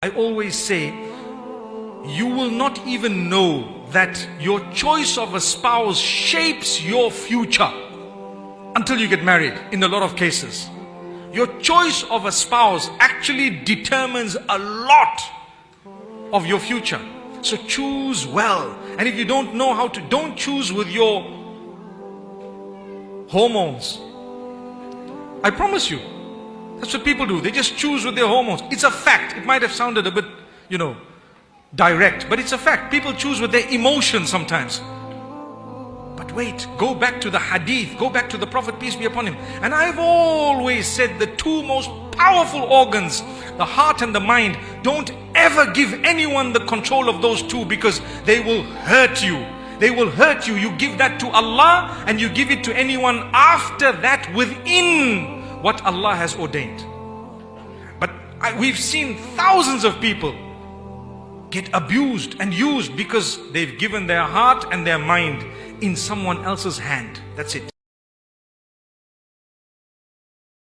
I always say, you will not even know that your choice of a spouse shapes your future until you get married, in a lot of cases. Your choice of a spouse actually determines a lot of your future. So choose well. And if you don't know how to, don't choose with your hormones. I promise you, that's what people do. They just choose with their hormones. It's a fact. It might have sounded a bit, direct, but it's a fact. People choose with their emotions sometimes. But wait, go back to the hadith, go back to the Prophet, peace be upon him. And I've always said the two most powerful organs, the heart and the mind, don't ever give anyone the control of those two, because they will hurt you. They will hurt you. You give that to Allah and you give it to anyone after that within what Allah has ordained. But we've seen thousands of people get abused and used because they've given their heart and their mind in someone else's hand. That's it.